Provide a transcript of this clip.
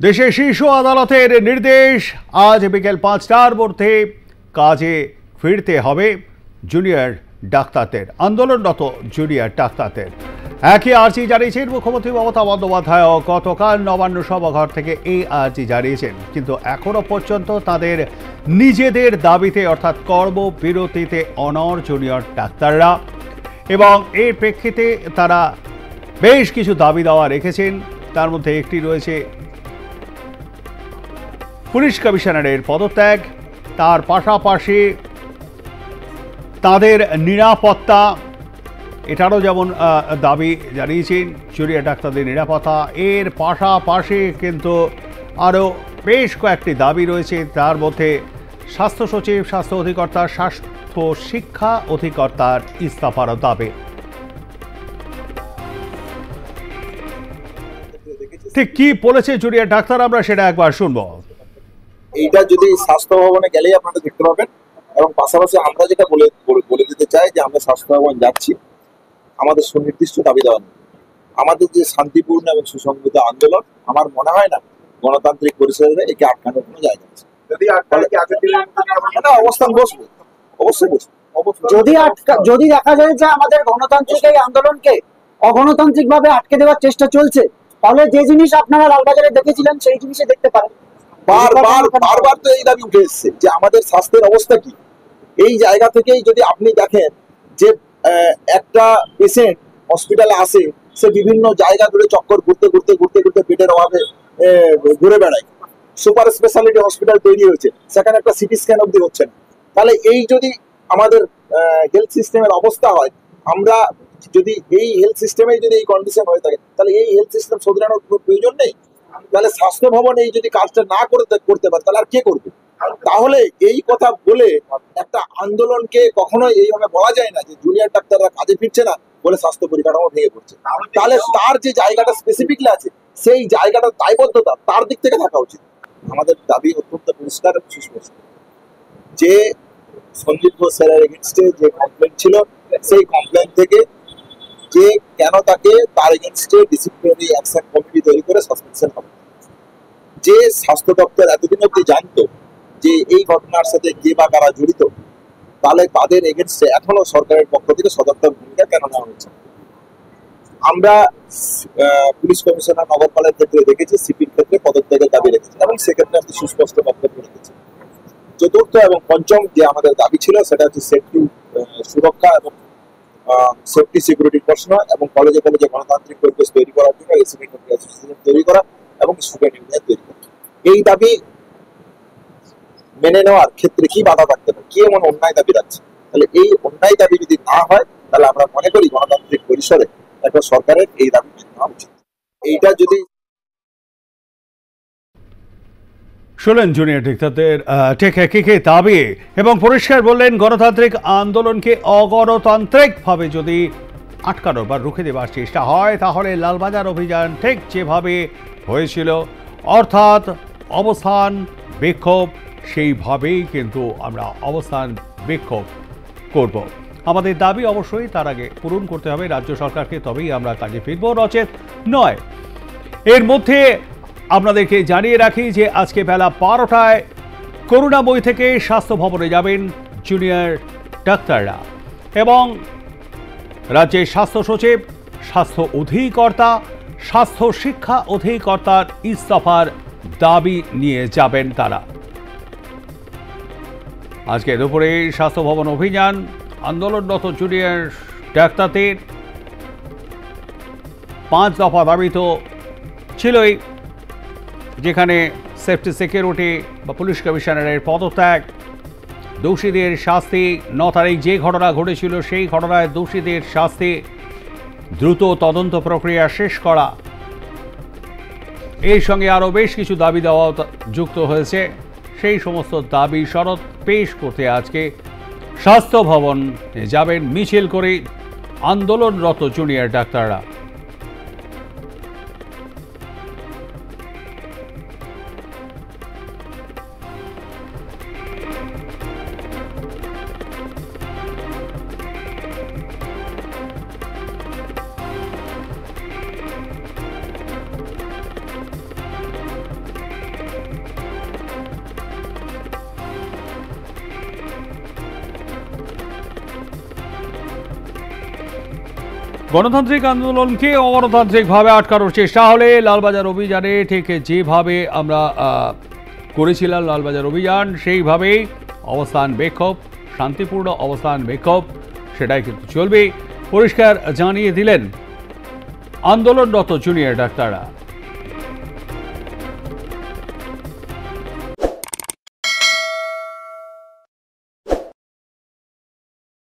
দেশের শীর্ষ আদালতের নির্দেশ, আজ বিকেল 5টার মধ্যে কাজে ফিরতে হবে জুনিয়র ডাক্তারদের, আন্দোলনরত জুনিয়র ডাক্তারদের। একই আর্জি জানিয়েছেন মুখ্যমন্ত্রী মমতা বন্দ্যোপাধ্যায়। গতকাল নবান্ন সভাঘর থেকে এই আর্জি জানিয়েছেন, কিন্তু এখনো পর্যন্ত তাদের নিজেদের দাবিতে অর্থাৎ কর্মবিরতিতে অনড় জুনিয়র ডাক্তাররা, এবং এর প্রেক্ষিতে তারা বেশ কিছু দাবি দাওয়া রেখেছেন। তার মধ্যে একটি রয়েছে পুলিশ কমিশনারের পদত্যাগ, তার পাশাপাশি তাদের নিরাপত্তা, এটারও যেমন দাবি জানিয়েছেন জুনিয়র ডাক্তারদের নিরাপত্তা। এর পাশাপাশি কিন্তু আরও বেশ কয়েকটি দাবি রয়েছে, তার মধ্যে স্বাস্থ্য সচিব, স্বাস্থ্য অধিকর্তা, স্বাস্থ্য শিক্ষা অধিকর্তার ইস্তফার দাবি। ঠিক কি বলেছে জুনিয়র ডাক্তার, আমরা সেটা একবার শুনবো। এইটা যদি স্বাস্থ্য ভবনে গেলেই আপনারা দেখতে পাবেন, এবং পাশাপাশি আমরা যেটা বলে দিতে চাই যে আমরা স্বাস্থ্য ভবন যাচ্ছি, আমাদের সুনির্দিষ্ট দাবি দেওয়া নেই। আমাদের যে শান্তিপূর্ণ এবং সুসংগঠিত আন্দোলন, আমার মনে হয় না গণতান্ত্রিক পরিষদে একে আটকানোর কোনো জায়গা আছে। যদি অবস্থান বসবে, অবশ্যই বসবে। যদি দেখা যায় যে আমাদের গণতান্ত্রিক এই আন্দোলনকে অগণতান্ত্রিক ভাবে আটকে দেওয়ার চেষ্টা চলছে, তাহলে যে জিনিস আপনারা লালবাজারে দেখেছিলেন সেই জিনিসে দেখতে পারেন। বারবার তো এই দাবি উঠে এসছে যে আমাদের স্বাস্থ্যের অবস্থা কি। এই জায়গা থেকেই যদি আপনি দেখেন যে একটা পেশেন্ট হসপিটালে আসে, সে বিভিন্ন জায়গা ধরে চক্কর ঘুরতে পেটের অভাবে ঘুরে বেড়ায়। সুপার স্পেশালিটি হসপিটাল তৈরি হয়েছে, সেখানে একটা সিটি স্ক্যান অব্দি হচ্ছে না। তাহলে এই যদি আমাদের হেলথ সিস্টেমের অবস্থা হয়, আমরা যদি এই হেলথ সিস্টেমে যদি এই কন্ডিশন হয়ে থাকে, তাহলে এই হেলথ সিস্টেম শোধরানোর কোনো প্রয়োজন নেই। তাহলে স্বাস্থ্য ভবন এই যদি কাজটা না করতে পারে, তাহলে আর কে করবে? তাহলে এই কথা বলে একটা আন্দোলনকে কখনোই এইভাবে বলা যায় না যে জুনিয়র ডাক্তাররা কাজে ফিরছে না বলে স্বাস্থ্য পরিকাঠামো ভেঙে পড়ছে। তাহলে তার যে জায়গাটা স্পেসিফিকলি আছে, সেই জায়গাটার দায়বদ্ধতা তার দিক থেকে থাকা উচিত। আমাদের দাবি অত্যন্ত পরিষ্কার এবং সুস্পষ্ট, যে সঞ্জীব ঘোষ স্যারের এগেনস্টে যে কমপ্লেন ছিল, সেই কমপ্লেন থেকে যে কেন তাকে তার এগেনস্টে ডিসিপ্লিনারি অ্যাকশন কমিটি তৈরি করে সাসপেনশন হবে। যে স্বাস্থ্য দপ্তর এতদিন অব্দি জানতো যে এই ঘটনার সাথে কে বা কারা জড়িত, তাহলে তাদের এগেনস্টে এখনো সরকারের পক্ষ থেকে সদর্থক ভূমিকা কেন নেওয়া হচ্ছে? আমরা পুলিশ কমিশনার নগরপালের ক্ষেত্রে দেখেছি, সিপির ক্ষেত্রে পদত্যাগের দাবি রেখেছি, এবং সেক্ষেত্রে আপনি সুস্পষ্ট বক্তব্য রেখেছি। চতুর্থ এবং পঞ্চম যে আমাদের দাবি ছিল, সেটা হচ্ছে সেফটি, সুরক্ষা এবং সেফটি সিকিউরিটির প্রশ্ন, এবং কলেজে গণতান্ত্রিক পরিবেশ তৈরি করার জন্য রেসিডেন্ট অ্যাসোসিয়েশন তৈরি করা এবং স্টুডেন্ট ইউনিয়ন তৈরি করা। এই দাবি মেনে নেওয়ার ক্ষেত্রে কি বাধা থাকতে পারে? কি এমন অন্যায় দাবি রাখছে? তাহলে এই অন্যায় দাবি যদি না হয়, তাহলে আমরা মনে করি গণতান্ত্রিক পরিসরে একটা সরকারের এই দাবি মেনে নেওয়া উচিত। এইটা যদি শুনলেন জুনিয়র ডাক্তারদের ঠিক একই দাবি, এবং পরিষ্কার বললেন গণতান্ত্রিক আন্দোলনকে অগণতান্ত্রিকভাবে যদি আটকানো বা রুখে দেওয়ার চেষ্টা হয়, তাহলে লালবাজার অভিযান ঠিক যেভাবে হয়েছিল, অর্থাৎ অবস্থান বিক্ষোভ, সেইভাবেই কিন্তু আমরা অবস্থান বিক্ষোভ করব। আমাদের দাবি অবশ্যই তার আগে পূরণ করতে হবে রাজ্য সরকারকে, তবেই আমরা কাজে ফিরব, নচেত নয়। এর মধ্যে আপনাদেরকে জানিয়ে রাখি যে আজকে বেলা 12টায় করুণাময়ী থেকে স্বাস্থ্য ভবনে যাবেন জুনিয়র ডাক্তাররা, এবং রাজ্যের স্বাস্থ্য সচিব, স্বাস্থ্য অধিকর্তা, স্বাস্থ্য শিক্ষা অধিকর্তার ইস্তফার দাবি নিয়ে যাবেন তারা। আজকে দুপুরে স্বাস্থ্য ভবন অভিযান, আন্দোলনরত জুনিয়র ডাক্তারদের 5 দফা দাবি তো ছিলই, যেখানে সেফটি সিকিউরিটি বা পুলিশ কমিশনারের পদত্যাগ, দোষীদের শাস্তি, 9 তারিখ যে ঘটনা ঘটেছিল সেই ঘটনায় দোষীদের শাস্তি, দ্রুত তদন্ত প্রক্রিয়া শেষ করা, এর সঙ্গে আরও বেশ কিছু দাবি দেওয়া যুক্ত হয়েছে। সেই সমস্ত দাবি সনদ পেশ করতে আজকে স্বাস্থ্য ভবন যাবেন মিছিল করে আন্দোলনরত জুনিয়র ডাক্তাররা। গণতান্ত্রিক আন্দোলনকে অগণতান্ত্রিকভাবে আটকানোর চেষ্টা হলে লালবাজার অভিযানে ঠিক যেভাবে আমরা করেছিলাম লালবাজার অভিযান, সেইভাবেই অবস্থান বিক্ষোভ, শান্তিপূর্ণ অবস্থান বিক্ষোভ সেটাই কিন্তু চলবে, পরিষ্কার জানিয়ে দিলেন আন্দোলনরত জুনিয়র ডাক্তাররা।